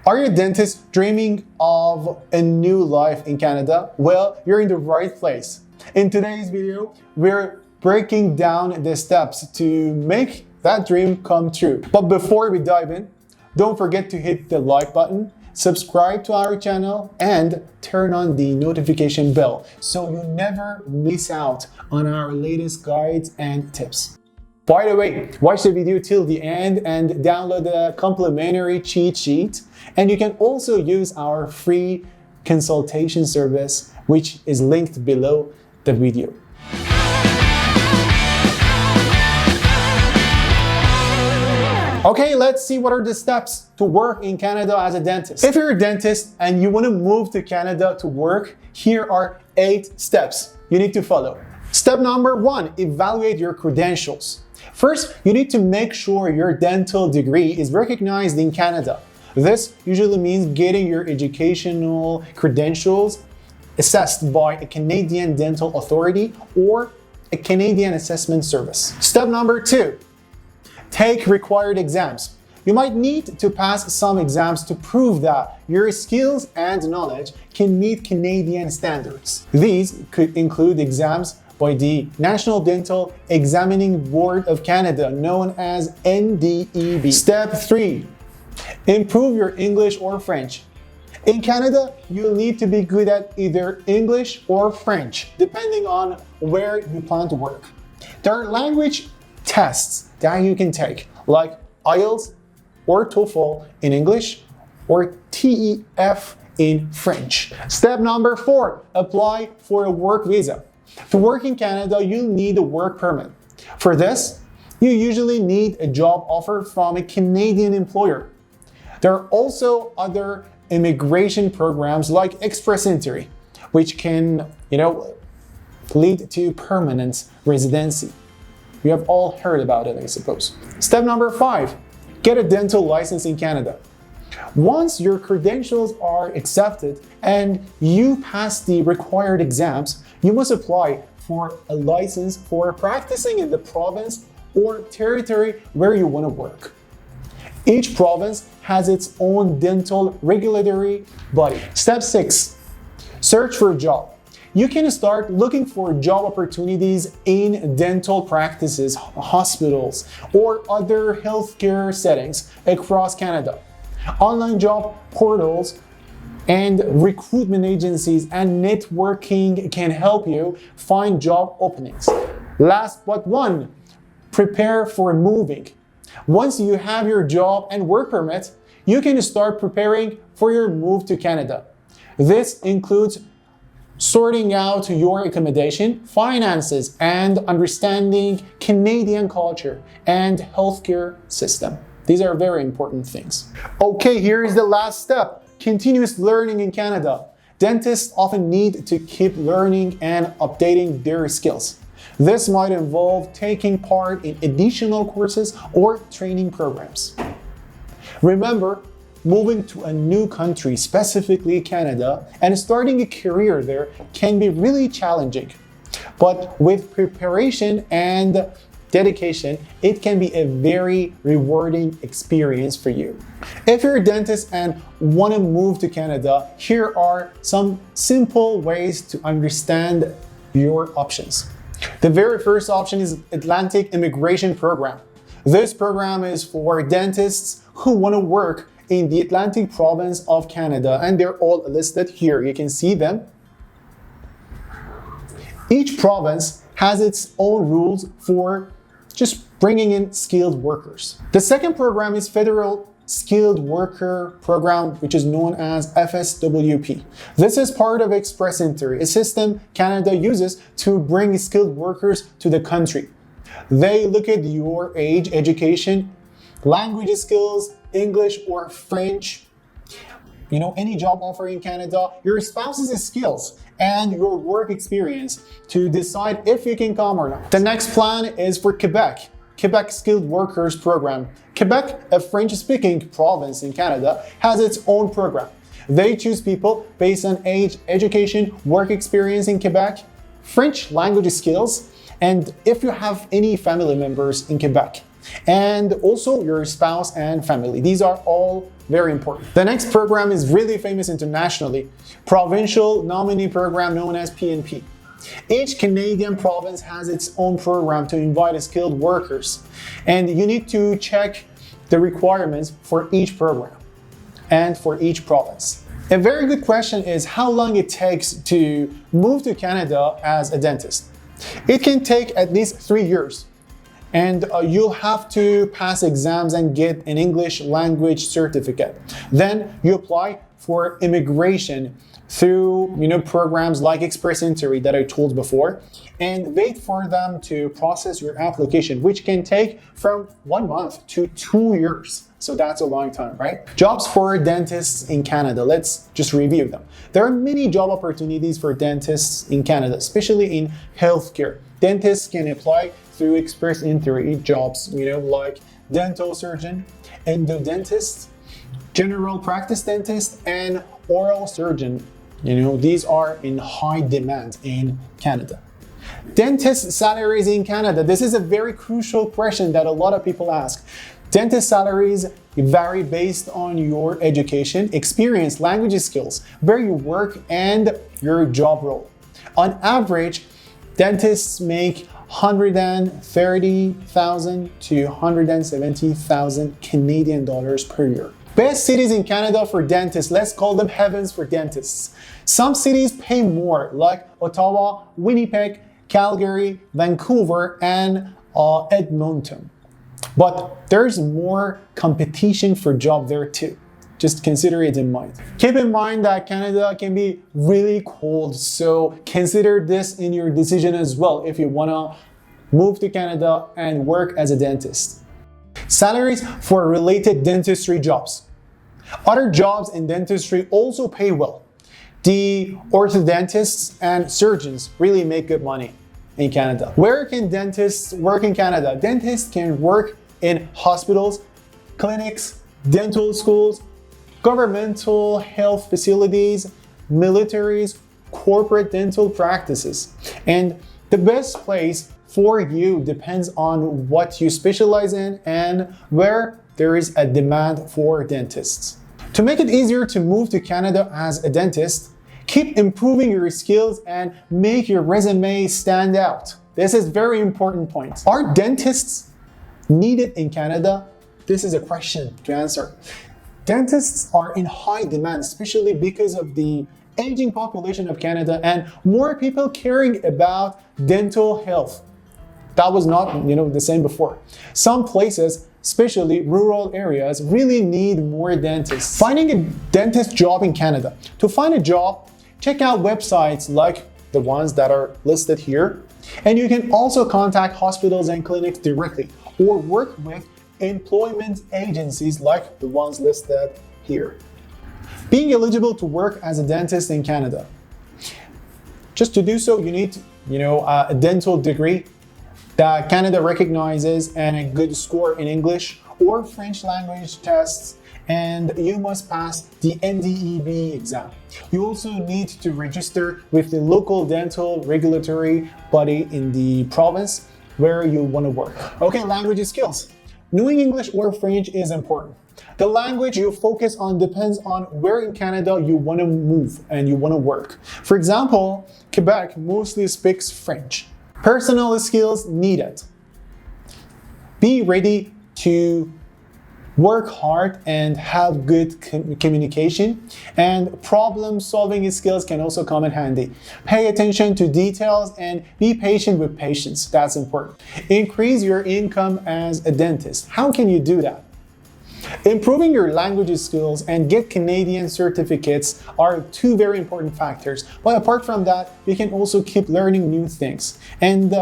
Are you a dentist dreaming of a new life in Canada? Well, you're in the right place. In today's video, we're breaking down the steps to make that dream come true. But before we dive in, don't forget to hit the like button, subscribe to our channel, and turn on the notification bell so you never miss out on our latest guides and tips. By the way, watch the video till the end and download the complimentary cheat sheet. And you can also use our free consultation service, which is linked below the video. Okay, let's see what are the steps to work in Canada as a dentist. If you're a dentist and you want to move to Canada to work, here are 8 steps you need to follow. Step number 1, evaluate your credentials. First, you need to make sure your dental degree is recognized in Canada. This usually means getting your educational credentials assessed by a Canadian dental authority or a Canadian assessment service. Step number 2, take required exams. You might need to pass some exams to prove that your skills and knowledge can meet Canadian standards. These could include exams by the National Dental Examining Board of Canada, known as NDEB. Step 3, improve your English or French. In Canada, you'll need to be good at either English or French, depending on where you plan to work. There are language tests that you can take, like IELTS or TOEFL in English or TEF in French. Step number 4, apply for a work visa. To work in Canada, you'll need a work permit. For this, you usually need a job offer from a Canadian employer. There are also other immigration programs like Express Entry, which can, lead to permanent residency. You have all heard about it, I suppose. Step number 5, get a dental license in Canada. Once your credentials are accepted and you pass the required exams, you must apply for a license for practicing in the province or territory where you want to work. Each province has its own dental regulatory body. Step 6, search for a job. You can start looking for job opportunities in dental practices, hospitals, or other healthcare settings across Canada. Online job portals and recruitment agencies and networking can help you find job openings. Last but one, prepare for moving. Once you have your job and work permit, you can start preparing for your move to Canada. This includes sorting out your accommodation, finances, and understanding Canadian culture and healthcare system. These are very important things. Okay, here is the last step. Continuous learning in Canada. Dentists often need to keep learning and updating their skills. This might involve taking part in additional courses or training programs. Remember, moving to a new country, specifically Canada, and starting a career there can be really challenging. But with preparation and dedication, it can be a very rewarding experience for you. If you're a dentist and want to move to Canada, here are some simple ways to understand your options. The very first option is Atlantic Immigration Program. This program is for dentists who want to work in the Atlantic province of Canada, and they're all listed here. You can see them. Each province has its own rules for just bringing in skilled workers. The second program is Federal Skilled Worker Program, which is known as FSWP. This is part of Express Entry, a system Canada uses to bring skilled workers to the country. They look at your age, education, language skills, English or French, any job offer in Canada, your spouse's skills, and your work experience to decide if you can come or not. The next plan is for Quebec Skilled Workers Program. Quebec, a French-speaking province in Canada, has its own program. They choose people based on age, education, work experience in Quebec, French language skills, and if you have any family members in Quebec. and also your spouse and family. These are all very important. The next program is really famous internationally, Provincial Nominee Program known as PNP. Each Canadian province has its own program to invite skilled workers, and you need to check the requirements for each program and for each province. A very good question is how long it takes to move to Canada as a dentist. It can take at least 3 years, and you'll have to pass exams and get an English language certificate. Then you apply for immigration through programs like Express Entry that I told before, and wait for them to process your application, which can take from 1 month to 2 years. So that's a long time, right? Jobs for dentists in Canada. Let's just review them. There are many job opportunities for dentists in Canada, especially in healthcare. Dentists can apply through Express Entry jobs, like dental surgeon, endodontist, general practice dentist, and oral surgeon. These are in high demand in Canada. Dentist salaries in Canada. This is a very crucial question that a lot of people ask. Dentist salaries vary based on your education, experience, language skills, where you work, and your job role. On average, dentists make $130,000 to $170,000 Canadian dollars per year. Best cities in Canada for dentists, let's call them heavens for dentists. Some cities pay more, like Ottawa, Winnipeg, Calgary, Vancouver, and Edmonton. But there's more competition for job there too. Just consider it in mind. Keep in mind that Canada can be really cold, so consider this in your decision as well if you wanna move to Canada and work as a dentist. Salaries for related dentistry jobs. Other jobs in dentistry also pay well. The orthodontists and surgeons really make good money in Canada. Where can dentists work in Canada? Dentists can work in hospitals, clinics, dental schools, governmental health facilities, militaries, corporate dental practices. And the best place for you depends on what you specialize in and where there is a demand for dentists. To make it easier to move to Canada as a dentist, keep improving your skills and make your resume stand out. This is a very important point. Are dentists needed in Canada? This is a question to answer. Dentists are in high demand, especially because of the aging population of Canada and more people caring about dental health. That was not, the same before. Some places, especially rural areas, really need more dentists. Finding a dentist job in Canada. To find a job, check out websites like the ones that are listed here. And you can also contact hospitals and clinics directly or work with employment agencies like the ones listed here. Being eligible to work as a dentist in Canada. Just to do so, you need, a dental degree that Canada recognizes and a good score in English or French language tests, and you must pass the NDEB exam. You also need to register with the local dental regulatory body in the province where you want to work. Okay, language skills. Knowing English or French is important. The language you focus on depends on where in Canada you want to move and you want to work. For example, Quebec mostly speaks French. Personal skills needed. Be ready to work hard and have good communication, and problem-solving skills can also come in handy. Pay attention to details and be patient with patients. That's important. Increase your income as a dentist. How can you do that? Improving your language skills and get Canadian certificates are two very important factors. But apart from that, you can also keep learning new things. And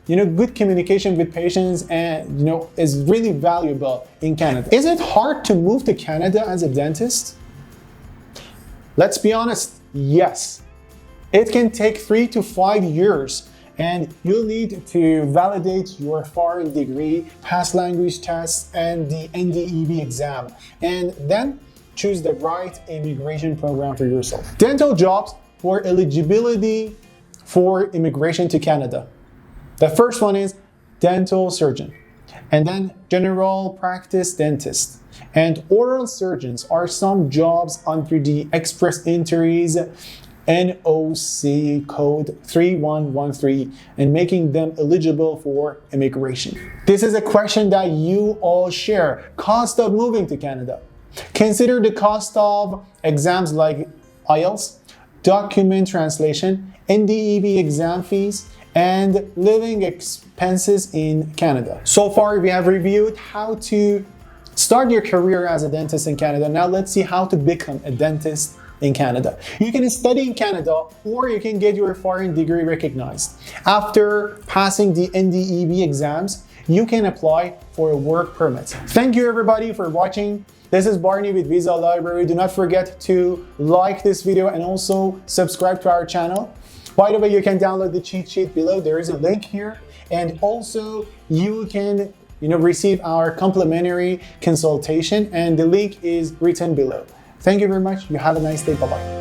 good communication with patients and is really valuable in Canada. Is it hard to move to Canada as a dentist? Let's be honest, yes. It can take 3 to 5 years, and you'll need to validate your foreign degree, pass language tests, and the NDEB exam, and then choose the right immigration program for yourself. Dental jobs for eligibility for immigration to Canada. The first one is dental surgeon. And then general practice dentist and oral surgeons are some jobs under the express entries NOC code 3113 and making them eligible for immigration. This is a question that you all share. Cost of moving to Canada. Consider the cost of exams like IELTS, document translation, NDEB exam fees, and living expenses in Canada. So far, we have reviewed how to start your career as a dentist in Canada. Now let's see how to become a dentist in Canada. You can study in Canada or you can get your foreign degree recognized. After passing the NDEB exams, you can apply for a work permit. Thank you everybody for watching. This is Barney with Visa Library. Do not forget to like this video and also subscribe to our channel. By the way, you can download the cheat sheet below. There is a link here. And also you can receive our complimentary consultation and the link is written below. Thank you very much. You have a nice day. Bye-bye.